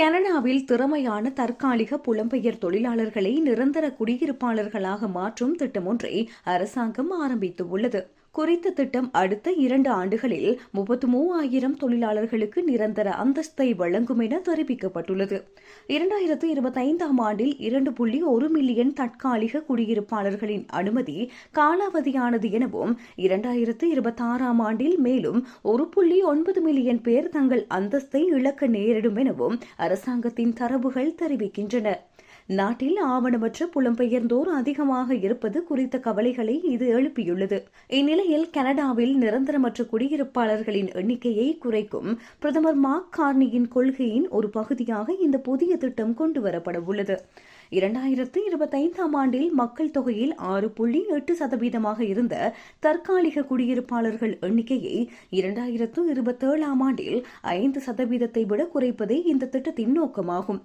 கனடாவில் திறமையான தற்காலிக புலம்பெயர் தொழிலாளர்களை நிரந்தர குடியிருப்பாளர்களாக மாற்றும் திட்டம் ஒன்றை அரசாங்கம் ஆரம்பித்துள்ளது. குறித்த திட்டம் அடுத்த 2 ஆண்டுகளில் 33,000 தொழிலாளர்களுக்கு நிரந்தர அந்தஸ்தை வழங்கும் என தெரிவிக்கப்பட்டுள்ளது. 2025ஆம் ஆண்டில் 2.1 மில்லியன் தற்காலிக குடியிருப்பாளர்களின் அனுமதி காலாவதியானது எனவும் 2026ஆம் ஆண்டில் மேலும் 1.9 மில்லியன் பேர் தங்கள் அந்தஸ்தை இழக்க நேரிடும் எனவும் அரசாங்கத்தின் தரவுகள் தெரிவிக்கின்றன. நாட்டில் ஆவணமற்ற புலம்பெயர்ந்தோர் அதிகமாக இருப்பது குறித்த கவலைகளை இது எழுப்பியுள்ளது. இந்நிலையில் கனடாவில் நிரந்தரமற்ற குடியிருப்பாளர்களின் எண்ணிக்கையை குறைக்கும் பிரதமர் மார்க் கார்னியின் கொள்கையின் ஒரு பகுதியாக இந்த புதிய திட்டம் கொண்டுவரப்பட உள்ளது. 2025ஆம் ஆண்டில் மக்கள் தொகையில் 6.8% இருந்த தற்காலிக குடியிருப்பாளர்கள் எண்ணிக்கையை 2027ஆம் ஆண்டில் 5% விட குறைப்பதே இந்த திட்டத்தின் நோக்கமாகும்.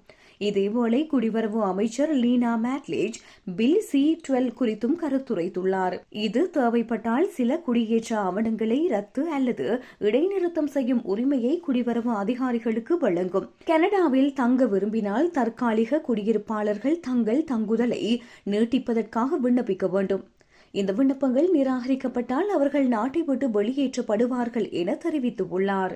இதேவேளை குடிவரவு அமைச்சர் லீனா மேட்லேஜ் பில் C-12 குறித்தும் கருத்துரைத்துள்ளார். இது தேவைப்பட்டால் சில குடியேற்ற ஆவணங்களை ரத்து அல்லது இடைநிறுத்தம் செய்யும் உரிமையை குடிவரவு அதிகாரிகளுக்கு வழங்கும். கனடாவில் தங்க விரும்பினால் தற்காலிக குடியிருப்பாளர்கள் தங்கள் தங்குதலை நீட்டிப்பதற்காக விண்ணப்பிக்க வேண்டும். இந்த விண்ணப்பங்கள் நிராகரிக்கப்பட்டால் அவர்கள் நாட்டை விட்டு வெளியேற்றப்படுவார்கள் என தெரிவித்துள்ளார்.